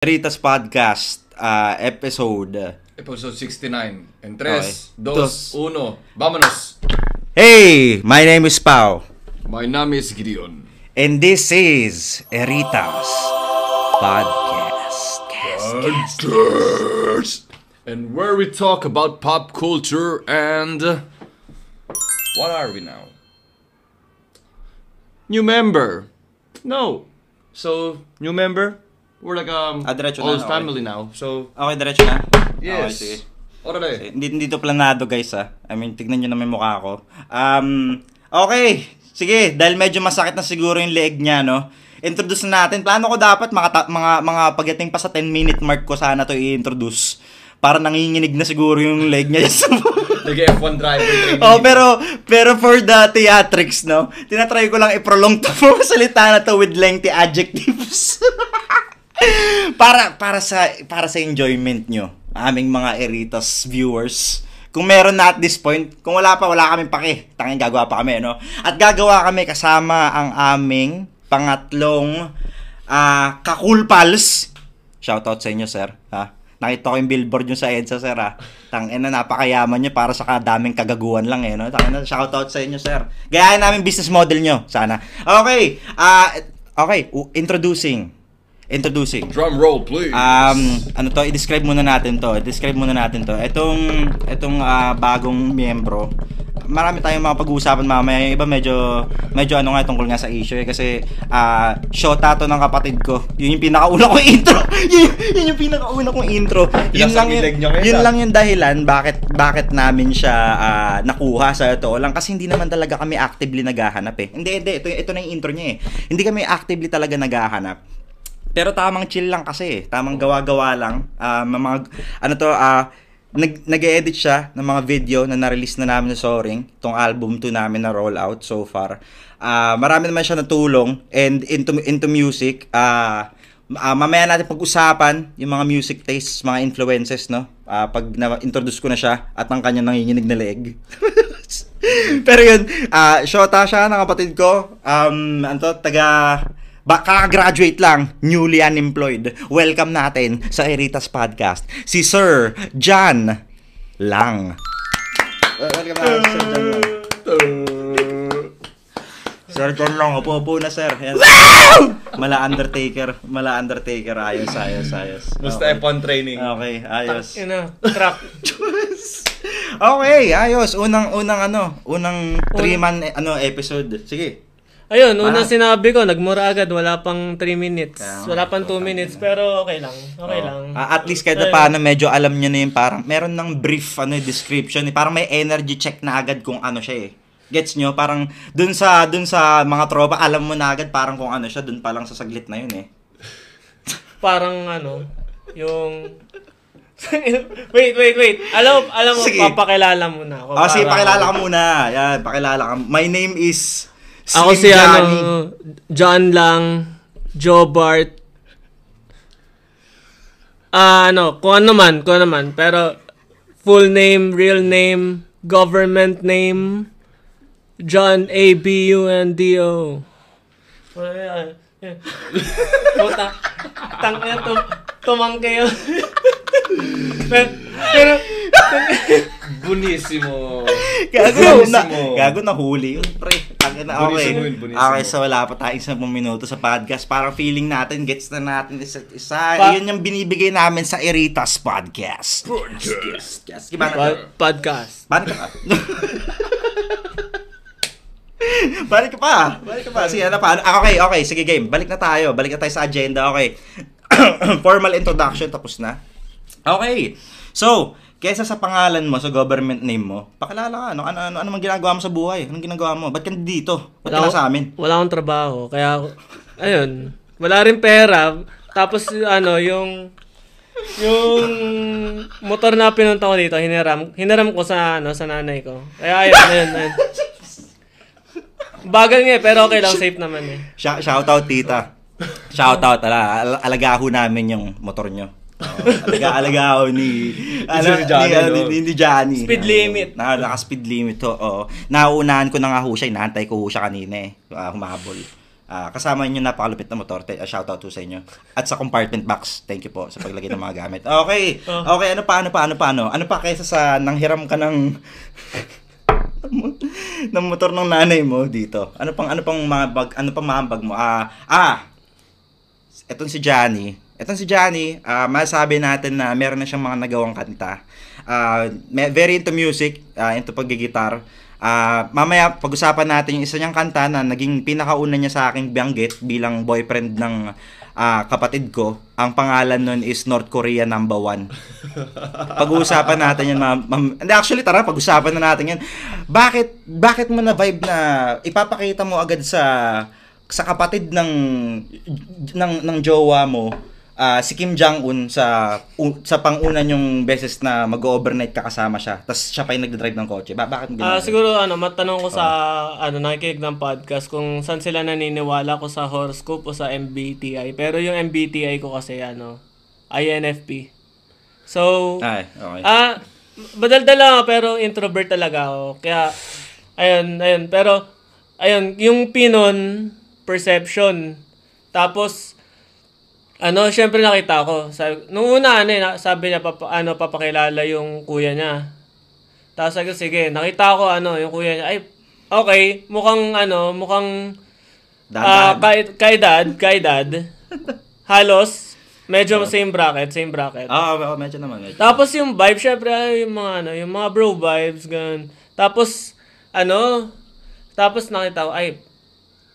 Ritas Podcast, episode... Episode 69. En 3, Okay. 2, 1. Vámonos! Hey! My name is Pao. My name is Gideon. And this is Eritas Podcast. And where we talk about pop culture and... What are we now? New member. No. So, new member? We're like diretso na, old okay. family now. So, Okay, diretso na? Okay, yes. sige. Orale. Hindi to planado, guys, ha? I mean, tignan nyo naman yung mukha ko. Okay. Sige, dahil medyo masakit na siguro yung leeg niya, no? Introduce na natin. Plano ko dapat mga pagdating pa sa 10-minute mark ko sana to i-introduce. Para nanginginig na siguro yung leg niya. Nag-F1 driver training. Oh, pero for the theatrics, no? Tinatry ko lang i-prolong to mga salita na to with lengthy adjectives. para sa enjoyment nyo, aming mga Eritas viewers. Kung meron na at this point, kung wala pa, wala kaming pake. Tanging gagawa pa kami, no? At gagawa kami kasama ang aming pangatlong Kakul Pals. Shoutout sa inyo, sir. Ha? Nakita ko yung billboard nyo sa EDSA, sir, ha? Tangina, napakayaman nyo para sa kadaming kagaguhan lang, eh, no? Tangina, shoutout sa inyo, sir. Gayahin namin business model nyo, sana. Okay, introducing. Drum roll, please. I-describe muna natin to. Itong bagong miyembro. Marami tayong mga pag-uusapan mamaya. Yung iba medyo tungkol nga sa issue, kasi shota to ng kapatid ko. Yun yung pinakauna kong intro. yun yung pinakauna kong intro. Yun lang yung dahilan bakit namin siya nakuha sa ito. Lang kasi hindi naman talaga kami actively naghahanap, eh. Hindi, ito na yung intro niya, eh. Hindi kami actively talaga naghahanap. Pero tamang chill lang kasi, eh. Tamang gawa-gawa lang. Nag-edit siya ng mga video na na-release na namin sa Soaring, itong album 2 namin na rollout so far. Marami naman siya natulong and into music. Mamaya natin pag-usapan yung mga music tastes, mga influences, no? Pag na-introduce ko na siya at ang kanya nanginginig na leg. Pero yun, shota siya ng kapatid ko. Kaka-graduate lang, newly unemployed. Welcome natin sa Eritas Podcast, si Sir John Lang. Welcome natin, Sir John Lang. Sir John Lang, upo na, sir. Yan. Mala Undertaker. Ayos. Basta F1 training. Okay, ayos. Trap. Okay, ayos. Unang 3-man episode. Sige. Ayun, unang sinabi ko, nagmura agad, wala pang 3 minutes. Wala pang 2 minutes, pero okay lang. At least kahit paano medyo alam niyo na yung parang meron ng brief description, parang may energy check na agad kung ano siya, eh. Gets nyo? Parang dun sa mga tropa, alam mo na agad parang kung ano siya, dun pa lang sa saglit na yun, eh. Parang yung... wait. Alam mo, Sige. papakilala mo na ako. Sige, pakilala ka muna. Yan, pakilala ka. My name is ako Slim si Johnny. John Lang, Joe Bart. Kung ano man. Pero, full name, real name, government name, John A.B.U.N.D.O. Puta. Tumangke yun. Pero Bunisimo. Gago na huli yun, pre. Okay. Bunisimo. Okay, so wala pa tayong 10 minuto sa podcast. Parang feeling natin, gets na natin isa't isa. Yun yung binibigay namin sa Eritas Podcast. Podcast. Balik ka pa. Sige, Okay, sige, game. Balik na tayo sa agenda. Okay. Formal introduction, tapos na. Okay. So, kesa sa pangalan mo, sa government name mo, pakilala ka. Ano man ginagawa mo sa buhay? Anong ginagawa mo? Ba't ka dito? Ba't ka sa amin? Wala akong trabaho. Kaya, ayun. Wala rin pera. Tapos, yung motor na pinunta ko dito, hiniram ko sa nanay ko. Kaya, ayun. Bagal nga, pero okay lang, safe naman eh. Shoutout, tita. Shoutout, alagaho namin yung motor nyo. Alagaho ni Johnny. Speed limit. Naka-speed limit to. Oo. Nauunahan ko na nga ho siya, inaantay ko ho siya kanina, eh. Humabol. Kasama yung napakalupit na motor. Shoutout to sa inyo. At sa compartment box, thank you po sa paglagay ng mga gamit. Okay. Okay, ano pa? Ano pa kaysa sa nanghiram ka ng ng motor ng nanay mo dito? Ano pang mga bag mo? Etong si Johnny, masabi natin na meron na siyang mga nagawang kanta. Very into music, into paggigitar. Mamaya pag-usapan natin yung isa niyang kanta na naging pinakauna niya sa aking banggit bilang boyfriend ng kapatid ko. Ang pangalan nun is North Korea No. 1. Pag-uusapan natin yan, actually, tara, pag-usapan na natin yan. Bakit mo na vibe na ipapakita mo agad sa kapatid ng jowa mo, si Kim Jong-un sa pang-una yung beses na mag-overnight ka kasama siya, tapos siya pa yung nagdadrive ng kotse. Bakit mo ginawa? Siguro matanong ko sa nakikinig ng podcast kung saan sila naniniwala ko sa horoscope o sa MBTI. Pero yung MBTI ko kasi INFP. So, okay. Badaldal lang ako, pero introvert talaga ako. Kaya ayun, pero ayun, yung Pinon perception. Tapos syempre nakita ko. Nung una, sabi niya, papakilala yung kuya niya. Tapos sabi ko, sige, nakita ko, yung kuya niya. Ay, okay, mukhang, kay dad. Halos, medyo same bracket. Medyo naman. Tapos yung vibe, syempre, yung mga bro vibes, ganun. Tapos, nakita ko, ay,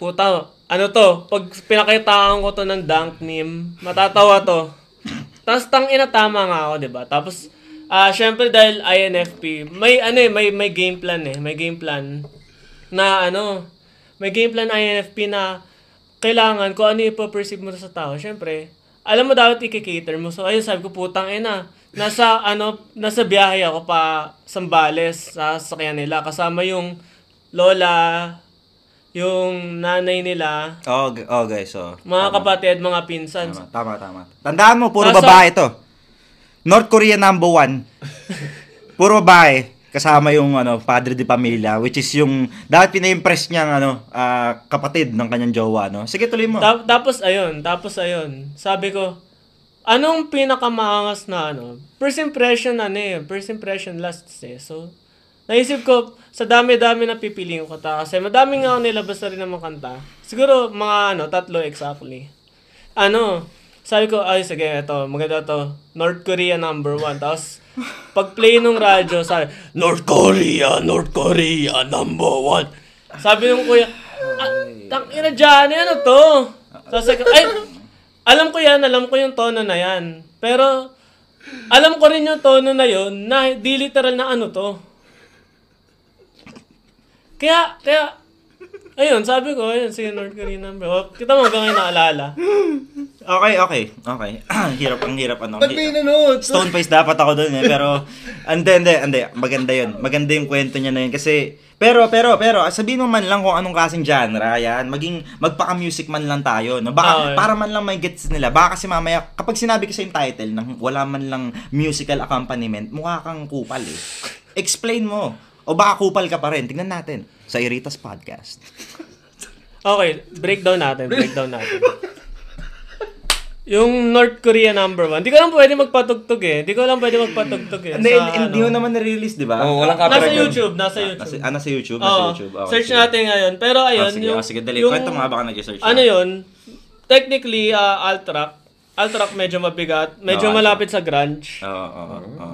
puta, pag pinakitaan ko to ng dunk meme, matatawa to. Tapos tama nga ako, 'di ba? Tapos syempre dahil INFP, may game plan May game plan na may game plan INFP na kailangan kung ano ipo-perceive mo sa tao. Syempre, alam mo dapat i-cater mo. So ayun, sabi ko, putang ina. Nasa biyahe ako pa Sambales sa sasakyan nila kasama yung lola, yung nanay nila. Okay, so mga kapatid, mga pinsan. Tama. Tandaan mo, puro babae to. North Korea No. 1. Puro babae. Kasama yung padre de pamilya, which is yung dapat pina-impress niyang kapatid ng kanyang jowa, no? Sige, tuloy mo. Tapos ayun. Sabi ko, anong pinakamaangas na First impression lasts So, naisip ko, sa dami-dami na pipiliin ko kanta. Kasi madami nga ako nilabas na rin ng mga kanta. Siguro mga 3 exactly. Sabi ko, ay sige, ito, maganda to. North Korea No. 1. Tapos, pag-play nung radyo, sabi, North Korea No. 1. Sabi nung kuya, tangina dyan, to? Sabi ko, ay, alam ko yung tono na yan. Pero, alam ko rin yung tono na yun, na di literal na to. Kaya, ayun, sabi ko, sige, North Korea No. 1. Kita mo hanggang ngayon naalala. Okay. Hirap. Stone face dapat ako doon pero hindi. Maganda 'yun. Maganda yung kwento niya na 'yun kasi pero sabihin mo man lang kung anong klaseng genre 'yan. Magpaka-music man lang tayo, no? Baka para man lang may gets nila. Baka kasi mamaya kapag sinabi ko sa yung title nang wala man lang musical accompaniment, mukha kang kupal eh. Explain mo. O baka kupal ka pa rin. Tingnan natin sa Iritas Podcast. Okay, breakdown natin. Yung North Korea No. 1. Hindi ko lang pwede magpatugtog eh. Hindi mo naman na-release, di ba? Walang copyright. Nasa YouTube. Nasa YouTube. Okay, search natin ngayon. Pero ayun, sige, dali. Kwento mo nga baka nag-search. Yun? Technically, alt rock medyo mabigat. Medyo malapit sa grunge.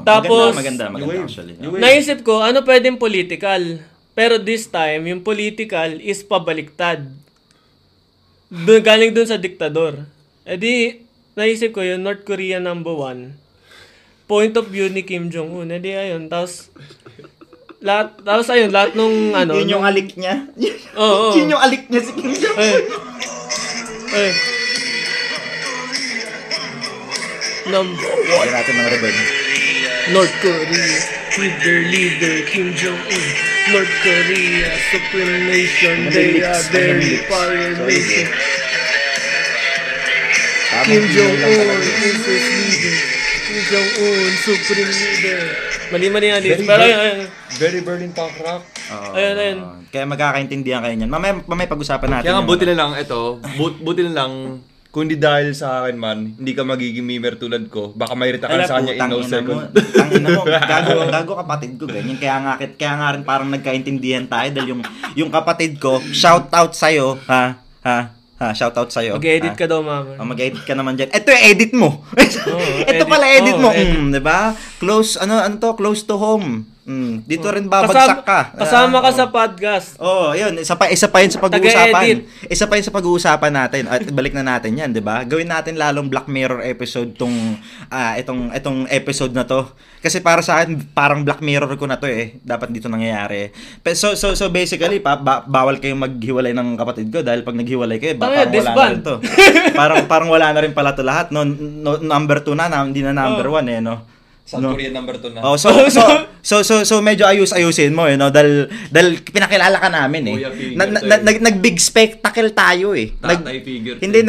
Tapos, maganda actually. Naisip ko, pwedeng political. Pero this time, yung political is pabaliktad. Galing dun sa diktador. Naisip ko yung North Korea No. 1. Point of view ni Kim Jong-un. Ayun. Tapos lahat nung Yun yung alik niya. Oo. Yun yung alik niya si Kim Jong-un. Number 1. Kaya natin ng rebel. North Korea with their leader Kim Jong-un. North Korea, supreme nation. They are very foreign nation. Kim Jong-un is his leader. Kim Jong-un, supreme leader. Mali nga dito. Pero Very Berlin punk rock. Oo. Ayun. Kaya magkakaintindihan kayo niyan. Mamaya pag-usapan natin. Kaya nga yung buti ano. na lang, buti na lang, kung hindi dahil sa akin man, hindi ka magiging mimer tulad ko. Baka mairita ka na sa kanya in no second. Tangina mo, gago kapatid ko ganyan. Kaya nga rin parang nagkaintindihan tayo dahil yung kapatid ko, shout out sa'yo, ha, shout out sa'yo. Mag-edit ka daw, mama. Mag-edit ka naman dyan. Ito yung edit mo. Ito pala edit mo. Diba? Close to home. Dito rin babagsak ka. Kasama ka sa podcast. Yun. Isa pa yun sa pag-uusapan. Taga-edit. Isa pa yun sa pag-uusapan natin. At balik na natin yan, 'di ba? Gawin natin lalong Black Mirror episode itong episode na to. Kasi para sa akin, parang Black Mirror ko na to eh. Dapat dito nangyayari. So basically, bawal kayong maghiwalay ng kapatid ko dahil pag naghiwalay kayo, parang wala na rin to. parang wala na rin pala to lahat. No, number 2 na, hindi na number 1 eh, no? South Korean number 2 na. So medyo ayusin mo dahil pinakilala ka namin eh. Nag-big spectacle tayo eh. Tatay figure. Hindi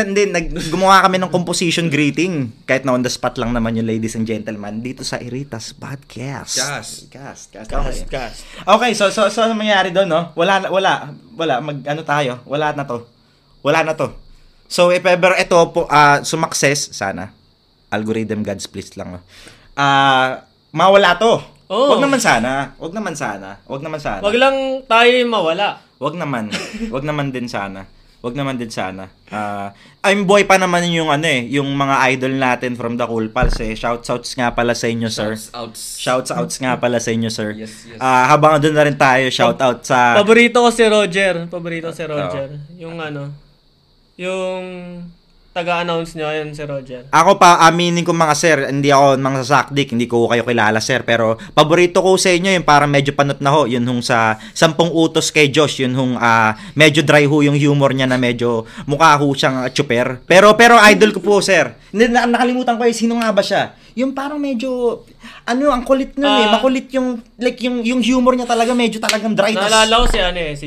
gumawa kami ng composition greeting kahit na on the spot lang naman yung ladies and gentlemen dito sa Eritas Podcast. Cast. Okay, so ano mangyari doon, no? Wala tayo. Wala na to. So if ever ito po sumakses sana. Algorithm gods please lang. Mawala to. Wag naman sana. Wag lang tayo mawala. Wag naman din sana. I'm boy pa naman yung yung mga idol natin from the Cool Pals eh. Shoutouts nga pala sa inyo, sir. Shoutouts nga pala sa inyo, sir. Yes. Habang doon na rin tayo, shoutout sa Paborito ko si Roger. Yung taga-announce nyo, ayun si Roger. Ako pa, aminin ko mga sir, hindi ako mga sakdik, hindi ko kayo kilala sir, pero paborito ko sa inyo yung parang medyo panot na ho, yun hong sa 10 utos kay Josh, yun hong medyo dry ho yung humor niya na medyo mukha ho siyang chuper. Pero idol ko po sir. Nakalimutan ko sino nga ba siya? Yung parang medyo ang kulit nun makulit yung like yung humor niya talaga medyo talagang dry. Naalala ko si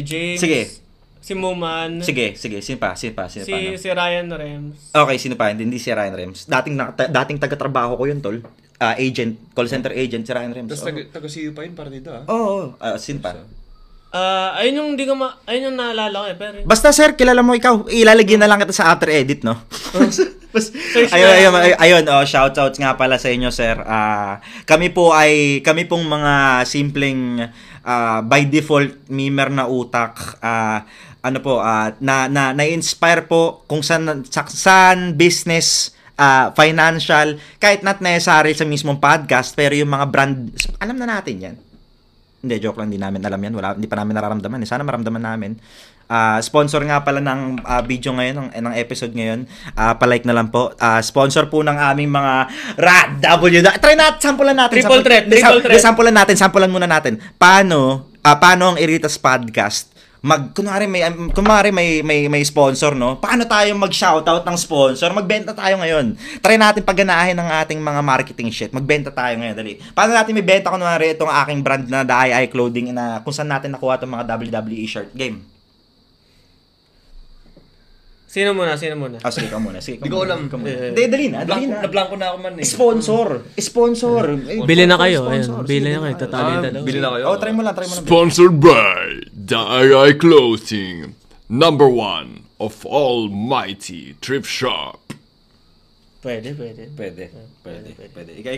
James. Sige. Si Muman. Sige. Sino pa? Si Ryan Rems. Okay, sino pa? Hindi si Ryan Rems. Dating taga-trabaho ko yun, tol. Agent, call center agent si Ryan Rems. Tapos taga-CU pa yun para dito, Oo. Sino pa? Ayun yung naalala ko eh. Pero Basta sir, kilala mo ikaw. Ilalagyan na lang kita sa after edit, no? Ayun, shoutouts nga pala sa inyo, sir. Kami pong mga simpleng by default memer na utak. Na-inspire po kung saan business, financial, kahit not necessary sa mismong podcast, pero yung mga brand, alam na natin yan. Hindi, joke lang, hindi namin alam yan. Hindi pa namin nararamdaman. Sana maramdaman namin. Sponsor nga pala ng video ngayon, ng episode ngayon. Pa-like na lang po. Sponsor po ng aming mga Try natin, sampulan natin. Triple threat. Sampulan muna natin. Paano ang Eritas Podcast kunwari may sponsor, no? Paano tayo mag-shoutout ng sponsor? Magbenta tayo ngayon. Try natin pagganahin ng ating mga marketing shit. Magbenta tayo ngayon, dali. Paano natin may benta kunwari itong aking brand na The II Clothing na kung saan natin nakuha itong mga WWE shirt game? Sino muna? Sige, ikaw muna. Hindi ko alam. Dali na. Na-blanco na ako man eh. Sponsor. Bili na kayo. Bili na kayo. Tatali dalawa. Bili na kayo. Try mo lang. Sponsored by The II Clothing, number 1 of almighty thrift shop. Pwede.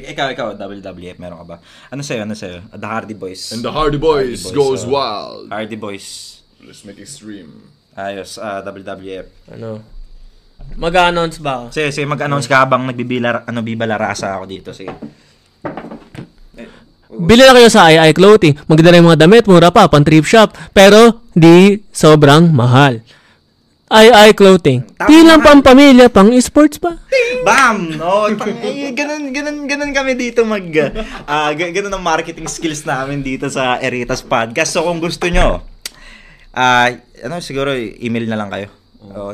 Ikaw, WWF, meron ka ba? Ano sa'yo? The Hardy Boys. And the Hardy Boys goes wild. Hardy Boys. Let's make extreme. Ayos, WWF. Mag-announce ba ako? Sige, mag-announce ka habang bibalarasa ako dito. Sige. Bili na kayo sa II Clothing. Maganda na yung mga damit, mura pa, pang thrift shop. Pero, di sobrang mahal. II Clothing. Di lang pang pamilya, pang sports pa. Bam! Ganun kami dito ganun ang marketing skills namin dito sa Eritas Podcast. So, kung gusto nyo, siguro email na lang kayo.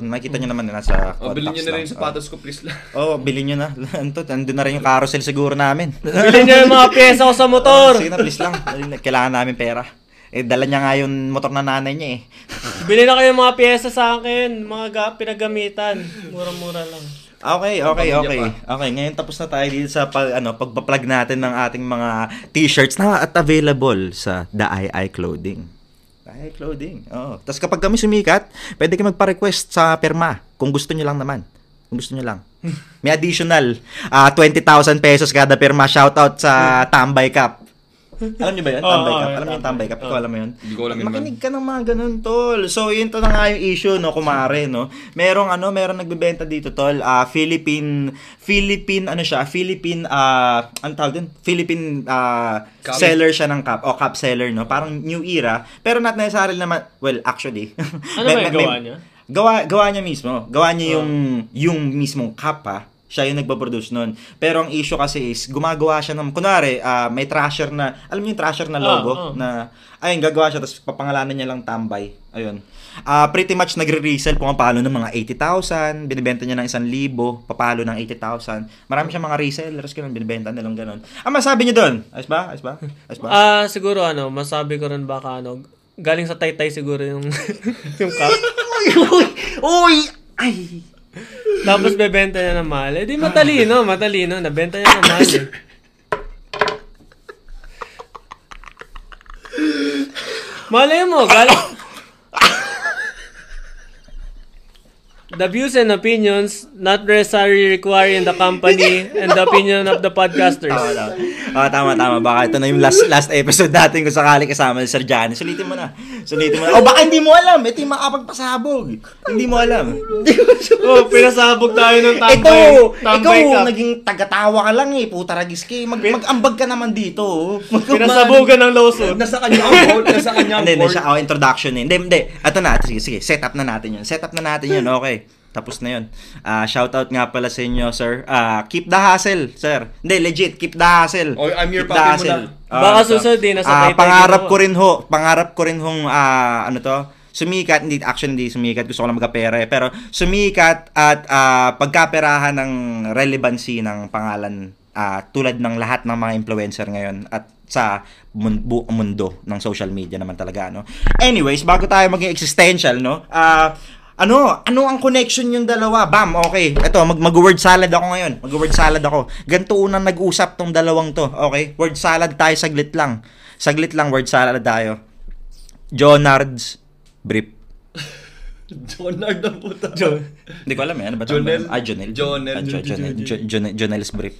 Makikita nyo naman na sa contacts. Bilhin nyo na rin yung sapatos ko, please lang. Bilhin nyo na. Andun na rin yung carousel siguro namin. Bilhin nyo yung mga pyesa ko sa motor. Sige na, please lang. Kailangan namin pera. Dala niya nga yung motor na nanay niya eh. Bilhin na kayo yung mga pyesa sa akin. Mga pinagamitan. Mura-mura lang. Okay. Ngayon tapos na tayo dito sa pagpa-plug natin ng ating mga t-shirts na at available sa The II Clothing. Ay, clothing. Oo. Tapos kapag kami sumikat, pwede kayo magpa-request sa perma. Kung gusto nyo lang naman. Kung gusto nyo lang. May additional 20,000 pesos kada perma. Shoutout sa Tambay Cup. Alam niyo ba yan? Tambay Cup. Alam niyo yung Tambay Cup? Ikaw alam mo yun? Hindi ko alam yun. Makinig ka ng mga ganun, tol. So, yun to na nga yung issue, no, kumare, no. Merong nagbebenta dito, tol. Philippine, ano tawag din? Philippine seller siya ng cup. O, cup seller, no. Parang new era. Pero not necessarily naman, well, actually. Ano ba yung gawa niya? Gawa niya mismo. Gawa niya yung mismong cup, ha. Siya yung nagpo-produce nun. Pero ang issue kasi is, gumagawa siya ng, kunwari, may trasher na, alam niyo yung trasher na logo? Na, ayun, gagawa siya, tapos papangalanan niya lang Tambay. Ayun. Pretty much nagre-resell, pumapalo ng mga 80,000, binibenta niya ng 1,000, papalo ng 80,000. Marami siyang mga resellers, ganun, binibenta nilang ganun. Masabi niyo doon? Ayos ba? Siguro, masabi ko rin baka, galing sa Taytay siguro yung, yung cup. Uy! Ay! Tapos bebenta niya ng mahal. Di matalino. Nabenta niya ng mahal eh. Malay mo, the views and opinions not necessarily requiring the company and the opinion of the podcasters. Tama. Baka ito na yung last episode natin kung sakali kasama si Sir Johnny. Sulitin mo na. O baka hindi mo alam. Ito yung makapagpasabog. Hindi mo alam. Pinasabog tayo ng tambay ikaw naging tagatawa ka lang eh. Puta ragis ka. Mag-ambag ka naman dito. Pinasabogan ng lawsuit. Nasa kanya ang vote. Hindi siya. Introduction eh. Hindi. Ito na. Sige. Set up na natin yun. Okay. Tapos na yun. Shoutout nga pala sa inyo, sir. Keep the hustle, sir. Hindi, legit. Keep the hustle. Oh, I'm your papi mo na. Baka susunod din. Pangarap ko rin hong, sumikat. Hindi sumikat. Gusto ko lang magkapera eh. Pero sumikat at pagkaperahan ng relevancy ng pangalan tulad ng lahat ng mga influencer ngayon at sa mundo ng social media naman talaga, no? Anyways, bago tayo maging existential, no? Ano ang connection yung dalawa? Bam, okay. Ito, mag-word salad ako ngayon. Ganito unang nag-usap tong dalawang to. Okay? Word salad tayo, saglit lang, word salad tayo. Jonard's Brief. Jonard ang puta. Hindi ko alam eh. Ano ba ito? Jonel's Brief.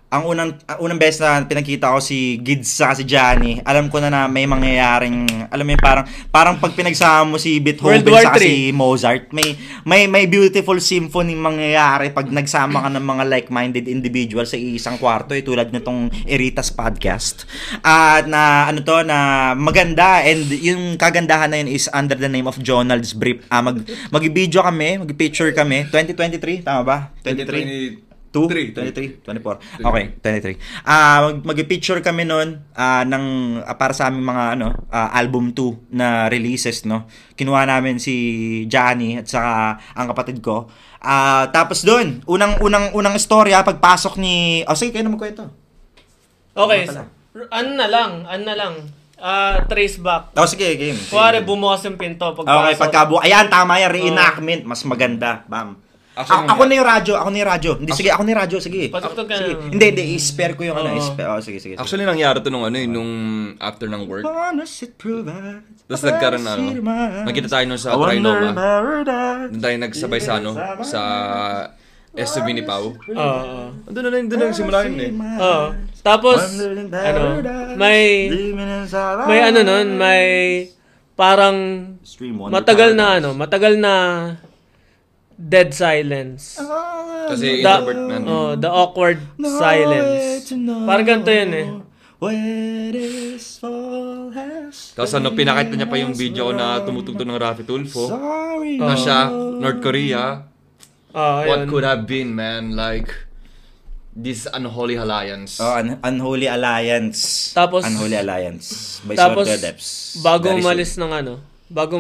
Ang unang beses na pinakita ko si Gids sa si Johnny, alam ko na may mangyayaring, alam mo yun, parang pag pinagsama mo si Beethoven sa si Mozart, may beautiful symphony mangyayari pag nagsama ka ng mga like-minded individuals sa isang kwarto, tulad nitong Eritas Podcast. Na maganda, and yung kagandahan na yun is under the name of Jonald's Brief. Mag-video kami, mag-picture kami, 2023, tama ba? 23? 24. Okay, 23. Mag-picture kami noon para sa aming mga album 2 na releases, no. Kinuha namin si Johnny at saka ang kapatid ko. Tapos doon, unang istorya pagpasok ni sige, kayo na magkwento. Okay. Ano na lang. Trace back. Sige, game. Kuwari bumukas yung pinto pagpasok. Okay, ayan, tama yan, reenactment, mas maganda. Bam. Ako na yung radyo. Hindi, sige, ako na yung radyo. Sige. Patugtog ka na. Hindi, i-spare ko yung sige. Actually, nangyari to nung after ng work. Tapos nagkaroon nakita tayo nun sa Trinoma. Doon tayo nagsabay sa SUV ni Pau. Doon na simula yun eh. Tapos, may parang matagal na dead silence. Kasi introvert man. The awkward silence. Parang ganito yun eh. Tapos pinakita niya pa yung video ko na tumutugtog ng Rafi Tulfo. Na siya, North Korea. What could have been, man? Like, this unholy alliance. Unholy alliance. Tapos, by Sorte Depths. Bago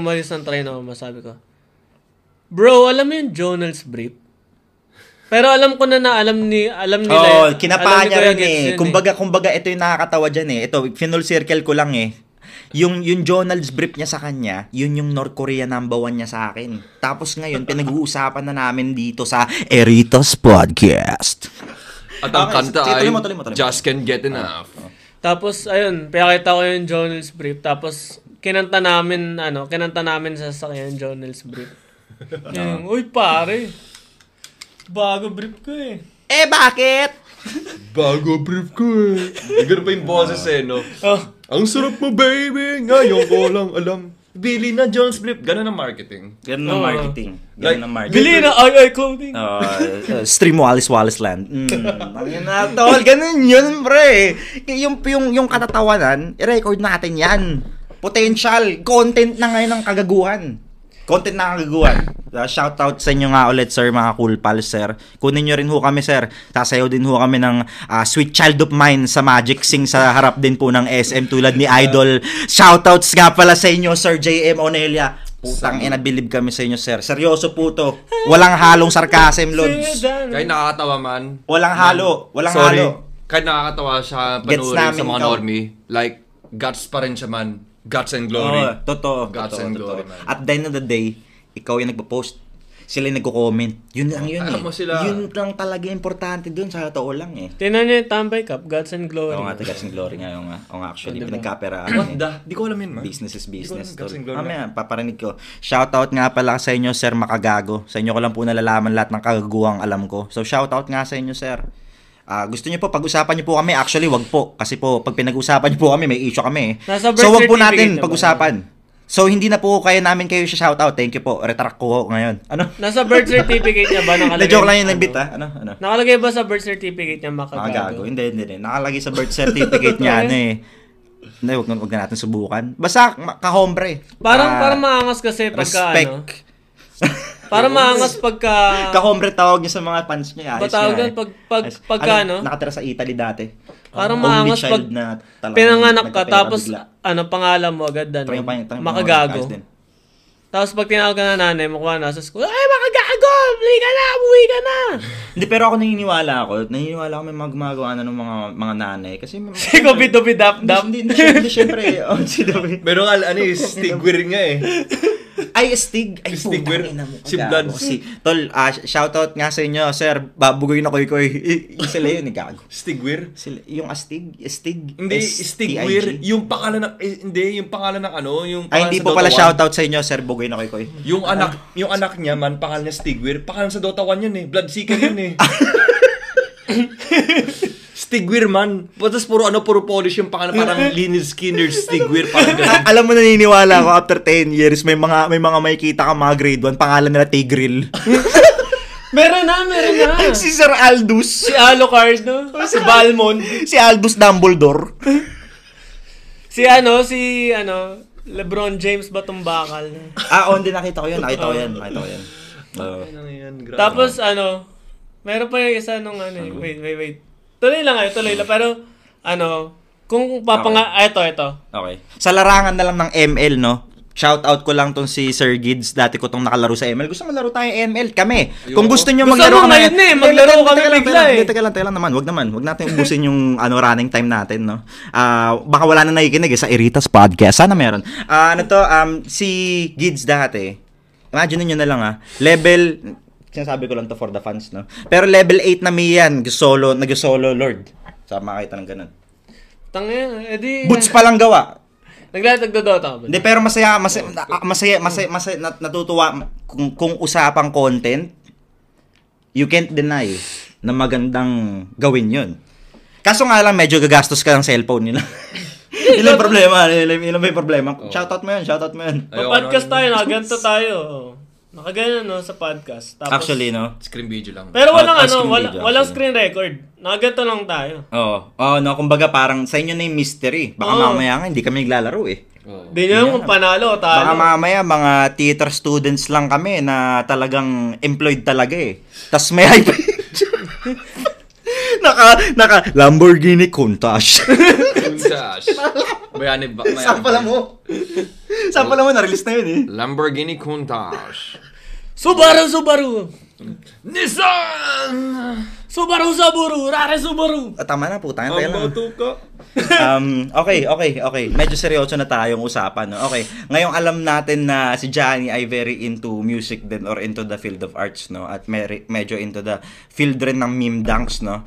umalis ng Trinoma, masabi ko, bro, alam mo yung Jonald's Brief? Pero alam ko na alam nila. Kinapa niya rin eh. Kumbaga ito yung nakakatawa dyan eh. Ito, full circle ko lang eh. Yung Jonald's Brief niya sa kanya, yun yung North Korea number 1 niya sa akin. Tapos ngayon, pinag-uusapan na namin dito sa Eritas Podcast. At ang kanta ay Just Can't Get Enough. Tapos, ayun, pinakita ko yung Jonel's brief. Tapos, kinanta namin sa sasakyan yung Jonel's brief. Yung, uy, pare. Bago brief ko eh. Bakit? Bago brief ko eh. Ganun pa yung boses no? Oh. Ang sarap mo, baby! Ngayon ko lang alam. Bili na John's Brief. Ganun ang marketing. Ganun ang marketing. Like, Ganun ang marketing. Bili na ay clothing. Stream Wallace Land. Ang na tol, ganun yun, pre. Yung katatawanan, i-record natin yan. Potential, content na ngayon ng kagaguhan. Content na kagaguhan. Shoutout sa inyo nga ulit, sir, mga cool pals, sir. Kunin nyo rin ho kami, sir. Sasayaw din ho kami ng Sweet Child of Mine sa Magic Sing sa harap din po ng SM tulad ni Idol. Shoutouts nga pala sa inyo, Sir JM Onelia. Putang ina, believe kami sa inyo, sir. Seryoso po to. Walang halong sarcasm, Lods. Kahit nakakatawa man. Walang halo. Walang Sorry. halo. Kahit nakakatawa siya panuorin sa mga normie. Like, guts pa rin siya man. Guts and glory. Totoo. Guts and glory, man. At the end of the day, ikaw yung nagpo-post. Sila yung nagko-comment. Yun lang yun Alam mo sila. Yun lang talaga importante dun. Sa totoo lang eh. Tinan niyo yung Tambay Cup, Gods and Glory. Oo nga, Guts and Glory nga. Oo nga, actually. Pinagkaperaan What eh. the? Di ko alam yun, man. Business is business. Guts and Glory. Mamaya, paparinig ko. Shoutout nga pala sa inyo, Sir Makagago. Sa inyo ko lang po nalalaman lahat ng kagaguhang alam ko. So, shoutout nga sa inyo, Sir. Gusto niyo po, pag-usapan niyo po kami. Actually, wag po. Kasi po, pag pinag-usapan niyo po kami, may issue kami eh. Nasa birth So, wag po certificate natin niyo ba? pag-usapan. So, hindi na po namin kayo siya shoutout. Thank you po. Retract ko ho ngayon. Ano? Nasa birth certificate niya ba nakalagay? Na-joke lang yun ng bit, ha? Ano? Nakalagay ba sa birth certificate niya Makagago? Hindi. Nakalagay sa birth certificate niya, ano eh. Hindi, wag na natin subukan. Basta, kahombre. Parang maangas kasi pagka respect. Parang maangas pagka Kahombre tawag niya sa mga fans niya. Ayos Patawag niya, doon pagka nakatira sa Italy dati. Parang Only maangas child pag na talagang pinanganak ka nagkapera tapos bigla. pangalan mo agad Makagago. Ayos din. Tapos pag tinawag ka na nanay mo kuha na sa school, ay Makagago, umuwi ka na. Hindi, pero ako naniniwala may gumagawa na ng mga nanay kasi Si Kobe dap. hindi syempre si Dobby. Pero Stigwir nga eh. Ay, Stig. Ay, Stigwir. putang ina mo. Si Blood. Tol, shoutout nga sa inyo, sir. Babugoy na koy. Sila yun, gago. Stigwir? Sila, yung Astig? Hindi, Stigwir. Yung pangalan ng, yung pangalan ng yung ay, hindi po pala shoutout sa inyo, sir. Bugoy na koy. Yung anak niya man, pangalan niya Stigwir. Pangalan sa Dota 1 yun eh. Bloodseeker yun eh. Stigwir man. Tapos puro polish yung pangalan, parang Lynyrd Skynyrd Stigwir. Alam mo, naniniwala ako after 10 years, may mga makikita ka mga grade 1, pangalan nila Tigril. Meron na. Si Sir Aldous. Si Alucard, no? Si Balmond. Si Aldous Dumbledore. Si LeBron James ba tumbakal? Hindi, nakita ko yun. Tapos meron pa yung isa nung wait. Tuloy lang. Pero, kung ito. Okay. Sa larangan na lang ng ML, no? Shoutout ko lang tong si Sir Gids. Dati ko tong nakalaro sa ML. Gusto malaro tayo ML kami. Kung gusto nyo maglaro kami. Maglaro kami bigla eh. Teka lang naman. Wag natin ubusin yung running time natin, no? Baka wala na nakikinig sa Eritas Podcast. Sana meron. Si Gids dati. Imagine niyo na lang level, sinasabi ko lang to for the fans, no? Pero level 8 na Mian, nag-solo Lord. Sa makita ng ganun. Tangina, edi Boots pa lang gawa. nagdodota ka ba? Hindi, pero masaya natutuwa kung usapang content, you can't deny na magandang gawin 'yun. Kaso nga lang medyo gagastos ka ng cellphone nila. Ilang problema. Shoutout mo 'yun. Podcast tayo, nakaganto tayo. Nakagano sa podcast. Tapos, Actually, no. Screen video lang. Pero walang screen screen record. Nakaganto lang tayo. No, kumbaga parang sa inyo na yung mystery. Baka mamaya nga hindi kami naglalaro eh. Di nyo kung panalo o talo. Baka mamaya mga theater students lang kami na talagang employed talaga eh. Tas may iPad. naka Lamborghini Countach. Bayani ba? Saan pala mo, na-release na yun eh. Lamborghini Countach. Subaru. Nissan! Subaru, Rare Subaru. Tama na po, tayo lang. Batuka. Okay. Medyo seryoso na tayong usapan. No? Okay, ngayong alam natin na si Johnny ay very into music din or into the field of arts, no? At medyo into the field rin ng meme dunks, no?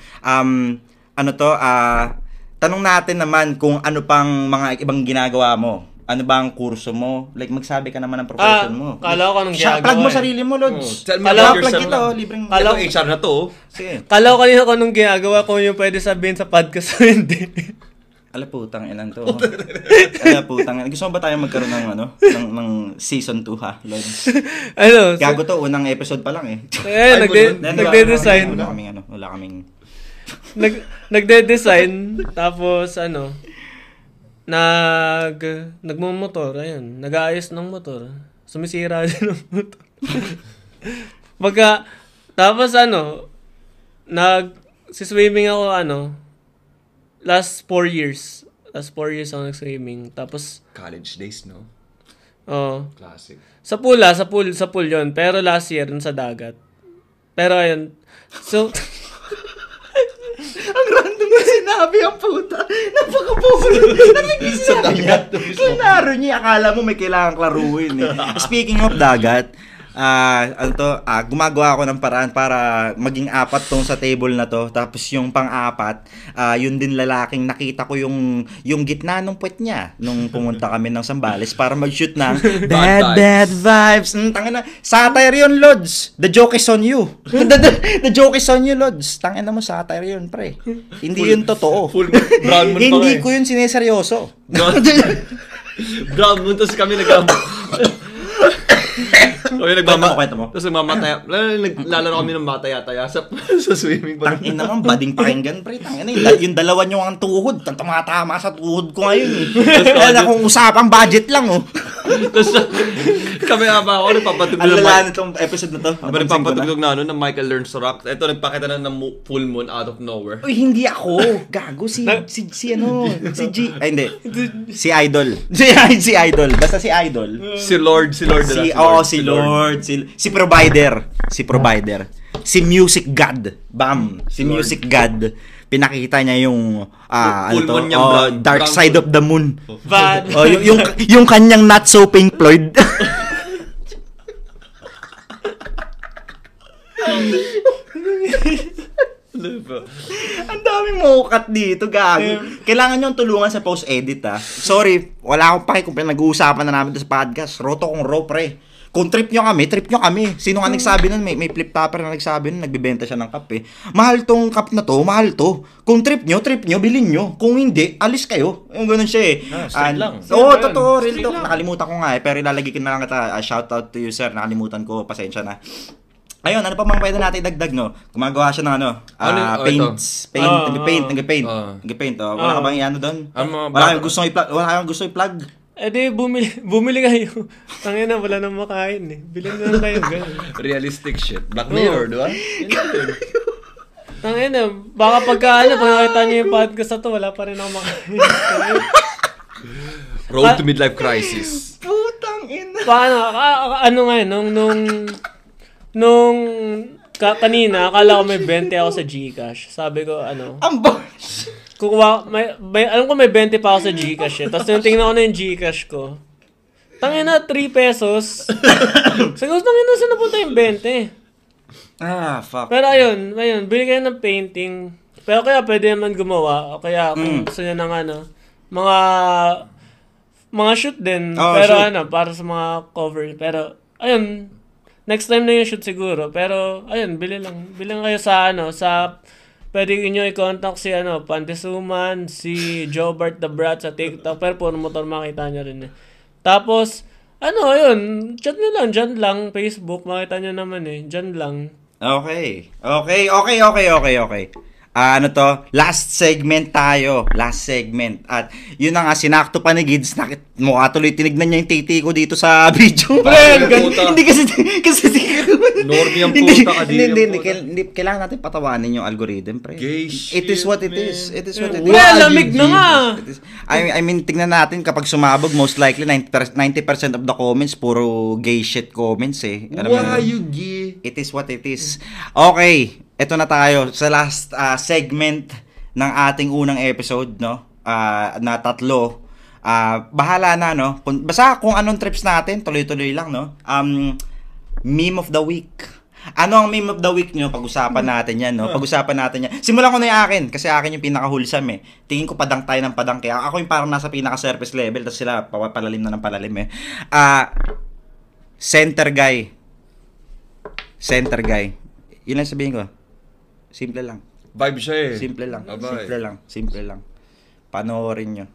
tanong natin naman kung ano pang mga ibang ginagawa mo. Ano ba ang kurso mo? Like, magsabi ka naman ng profession mo. Kala ko anong ginagawa. Plug mo sarili mo, Lods. Tell me Kala about Plug yourself kita, lang. libreng... Ito HR na to. Sige. Kala ko kanina ko anong ginagawa, kung yung pwede sabihin sa podcast o hindi. Ala putang ilan to. Ala putang ilan. Gusto mo ba tayo magkaroon ng ng season 2 ha, Lods? Ano? Gago to, unang episode pa lang eh. Nagde-design. Wala kaming Nagde-design, tapos nagmumotor, ayun, nag-aayos ng motor. Sumisira din ng motor. Tapos siswimming ako, last 4 years. Last 4 years ako nag-swimming. Tapos, College days, no? oh, Classic. sa pool yun. Pero last year, dun sa dagat. Pero ayun, so, ang random na sinabi ang puta. Napaka-pobre. Nabigis sa dagat. Klaro niya. Akala mo may kailangan klaruin eh. Speaking of dagat, gumagawa ako ng paraan para maging 4 tong sa table na to. Tapos yung pang-4, yun din lalaking nakita ko yung gitna ng puwet niya nung pumunta kami ng Zambales para mag-shoot ng bad vibes. Tangina, satire yun, Lods. The joke is on you. The joke is on you, Lods. Tangina mo, satire yun, pre. Hindi yun totoo. Full brown moon pa Hindi ko yun sineseryoso. Brown moon, tapos kami Kwento mo. Tapos naglalaro kami ng mataya-taya sa swimming pool. Tangin naman, bading pakinggan, pre. Tangin yung dalawa nyo ang tuhod. Tumatama sa tuhod ko ngayon. Kaya kung usapang budget lang, oh. Tapos kami ako, nagpapatugtog Alala na itong episode na to. nagpapatugtog na ng Michael Learns to Rock. Ito, nagpakita na ng full moon out of nowhere. Uy, hindi ako. Gago, si G. Ay, hindi. Si Idol. Si Idol. Basta si Idol. Si Lord. Si Lord. Si Provider. Si Music God. Bam. Si Lord. Music God. Pinakita niya yung full moon niyang Dark Side of the Moon. bad. Yung kanyang not so Pink Floyd. Ang daming mokat dito, gago. Kailangan nyo tulungan sa post-edit, ha. Sorry, wala akong pake kung pinag-uusapan na namin sa podcast. Roto kong raw, pre. Kung trip nyo kami. Sino nga nagsabi nun? May flip topper na nagsabi nun, nagbibenta siya ng cup eh. Mahal tong cup na to, mahal to. Kung trip nyo, bilhin nyo. Kung hindi, alis kayo. Yung ganun siya eh. Straight lang. Oo, totoo, real talk. Nakalimutan ko nga eh. Pero ilalagay ko na lang kita, shout out to you sir. Nakalimutan ko, pasensya na. Ayun, ano pa mang pwede natin idagdag, no? Gumagawa siya ng paints. Nag-paint. Wala ka bang iano doon? Wala kang gusto i-plug? Di, bumili kayo. Tangina, wala nang makain eh. Bilhin na lang kayo, gano'n. Realistic shit. Black Mirror, di ba? Tangina, baka pag nakita niyo yung podcast na to, wala pa rin ako makain. Road to midlife crisis. Putang ina. Paano nga nung kanina, akala ko may 20 ako sa GCash. Sabi ko, Ang boss. alam ko may 20 pa ako sa GCash eh. Tapos nung tingnan ko na yung GCash ko, tangina, 3 pesos. Sabi ko, tangina, saan napunta yung 20? Fuck. Pero ayun, bili kayo ng painting. Pero kaya pwede naman gumawa. O kaya kung gusto niya ng mga shoot din. Pero shoot. para sa mga cover. Pero, ayun, next time na yung shoot siguro. Pero, ayun, bili lang kayo sa pwede nyo i-contact si Pantesuman, si Jobart the Brat sa TikTok. Pero puro motor makita nyo rin eh. Tapos, ayun, chat nyo lang, dyan lang, Facebook, makita nyo naman eh, dyan lang. Okay. Last segment tayo. At yun na nga, sinakto pa ni Gids. Mukha tuloy tinignan niya yung titi ko dito sa video. Hindi kasi Normie ang puta ka din. Hindi, kailangan natin patawanin yung algorithm, pre. Gay shit, It is what it is. Lamig na nga. I mean, tingnan natin kapag sumabog, most likely 90% of the comments, puro gay shit comments eh. Why you gay? It is what it is. Okay, eto na tayo sa last segment ng ating unang episode, no? Na 3. Bahala na, no? Basta kung anong trips natin, tuloy-tuloy lang, no? Meme of the week. Ano ang meme of the week nyo? Pag-usapan natin yan, no? Pag-usapan natin yan. Simulan ko na yung akin, kasi akin yung pinaka-wholesome, eh. Tingin ko padang tayo ng padang, kaya ako yung parang nasa pinaka-surface level, tapos sila palalim na ng palalim, eh. Center guy. Center guy. Yun lang sabihin ko. Simple lang. Vibe siya eh. Simple lang. Abay. Simple lang. Panoorin nyo.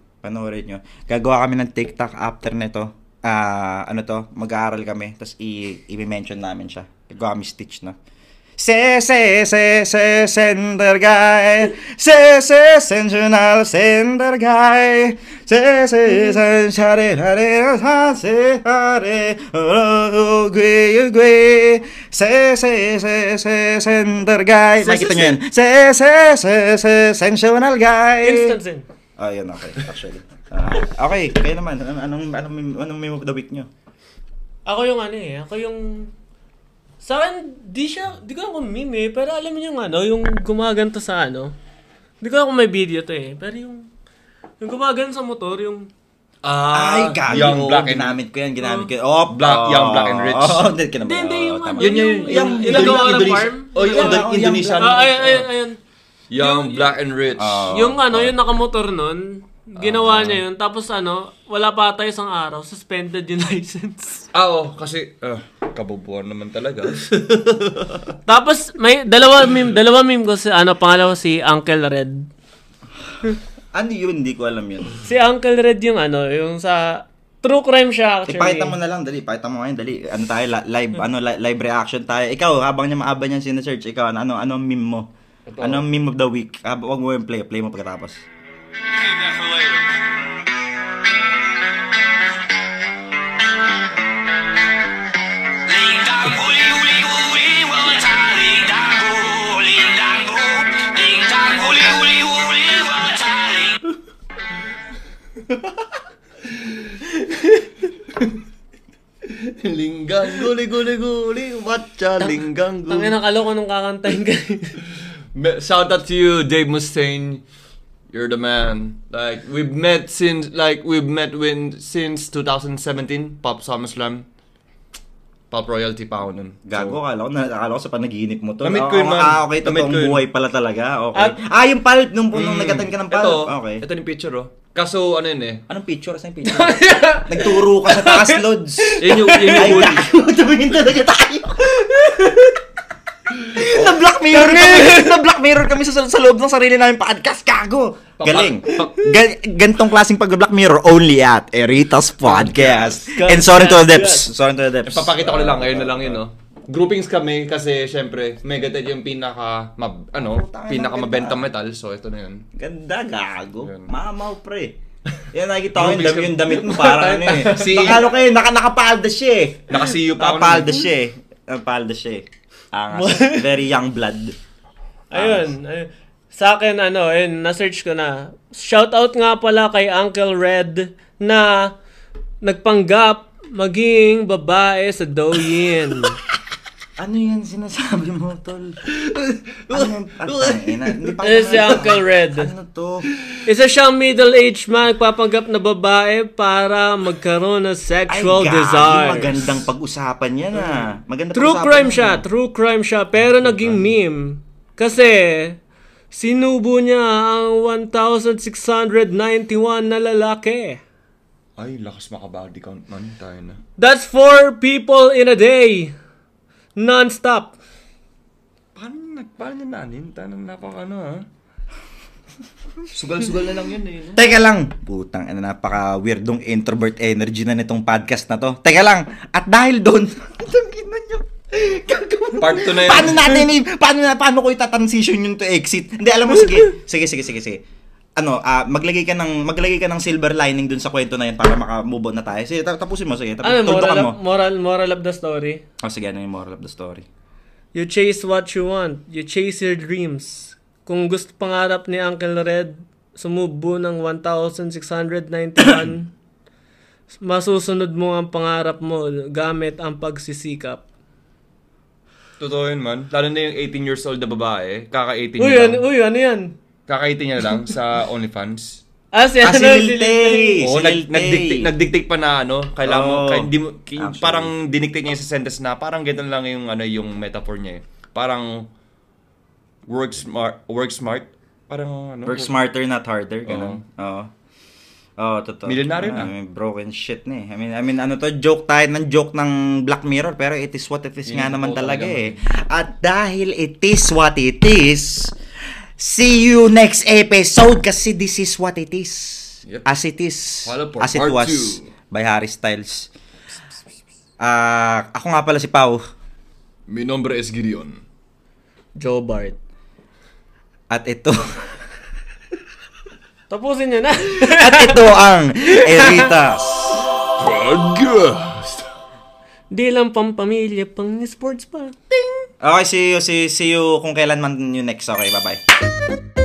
Gagawa kami ng TikTok after nito. Mag-aaral kami, tapos i-mention namin siya. Gagawa kami stitch na. Center guy. Sensational center guy. Center guy. Nakita nyo yan? Sensational guy. Instant sin. Yun, okay. Actually. Okay, kayo naman. Anong meme of the week nyo? Ako yung sa akin, di ko alam kung meme eh, pero alam mo yung gumaganto sa di ko alam kung may video to eh, pero yung gumaganto sa motor, yung Ay, gago. Young Black and ginamit ko yan. Young Black and Rich. Hindi, yung nagawa ng farm. Indonesian. Ayun. Young Black and Rich. Yung nakamotor nun, ginawa niya yun, tapos wala pa tayo isang araw, suspended yung license. Kasi, kabubuan naman talaga. Tapos, may dalawa meme ko pangalawa si Uncle Red. Ano yun? Hindi ko alam yun. Si Uncle Red yung yung sa true crime siya actually. Ipakita mo na lang, dali. Pakita mo ngayon, dali. Tayo, live reaction tayo. Ikaw, habang niya maaba niyan sinesearch, ikaw, ano meme mo? Ano meme of the week? Huwag mo yung play mo pagkatapos. Linggang guli, matcha, linggang guli. Tangina, nakalo ko nung kakantahin ka. Shout out to you, Dave Mustaine. You're the man. We've met since 2017, Pop SummerSlam. Pop Royalty pa ako nun. Gago, akala ko sa panaginip mo to. Namit ko yun, man. Okay, totoong buhay pala talaga. Okay. Yung pulp, nung nagatan ka ng pulp. Okay. Ito yung picture, Kaso, yun eh. Anong picture? Saan yung picture? Nagturo ka sa taas, Lods. Yun yung bully. Ay, tumingin talaga tayo. Na-black mirror kami sa loob ng sarili namin podcast. Gago. Galing. Gantong klaseng pag-black mirror only at Eritas Podcast. And sorry to the depths. Papakita ko na lang. Ngayon na lang yun, Groupings kami kasi syempre Megadeth yung pinakamabentang metal, so ito na yun. Ganda, gago. Mamaw pre. Yan, nakikita ko yung damit mo parang Nakalo kayo, nakapalda siya eh. Nakasiyo pa ako. Nakapalda siya eh. Very young blood. Ayun. Sa akin, na-search ko na. Shoutout nga pala kay Uncle Red na nagpanggap maging babae sa Douyin. Ano yan sinasabi mo, tol? Si Uncle Red. Ano to? Isa siyang middle-aged man nagpapanggap na babae para magkaroon ng sexual desires. Magandang pag-usapan yan True crime siya, pero naging meme. Kasi, sinubo niya ang 1,691 na lalaki. Ay, lakas maka-body count man. Tayo na. That's 4 people in a day. Non-stop. Paano nanin? Tanong Sugal-sugal na lang yun eh. Teka lang. Putang, napaka-weirdong introvert energy na nitong podcast na to. Teka lang. At dahil doon, Part 2 na yun. Paano ko itatransition yun to exit? Hindi, alam mo, sige. Maglagay ka ng silver lining dun sa kwento na yan para maka-move on na tayo. Sige, tapusin mo. Sige, moral of the story? Sige, ano yung moral of the story? You chase what you want. You chase your dreams. Kung gusto pangarap ni Uncle Red, sumubo ng 1,691, masusunod mo ang pangarap mo gamit ang pagsisikap. Totoo yun, man. Lalo na yung 18 years old na babae. Kaka-18 niya lang. Uy, ano yan? Kaka-18 niya lang sa OnlyFans. Si Si Lil Tay. Oo, Si Lil Tay. nagdictate pa na kailangan mo, Oo. hindi mo, Actually. parang dinictate niya sa sentence na parang ganito lang yung yung metaphor niya eh. Parang work smart, parang Work smarter, not harder. Ganun. Oo. Oo, totoo. Milyonaryo na. I mean, broken shit na eh. I mean, ano to, joke tayo ng joke ng Black Mirror, pero it is what it is Yun nga yung naman totoo talaga talaga, eh. At dahil it is what it is, see you next episode kasi this is what it is. Yep. As it is. Follow for As it part was. 2. By Harry Styles. Ako nga pala si Pau. Mi nombre es Gideon. Joe Bart. At ito. Tapusin nyo na. At ito ang Eritas. Podcast. Di lang pampamilya, pang sports pa. Okay, see you kung kailan man yung next. Okay, bye-bye.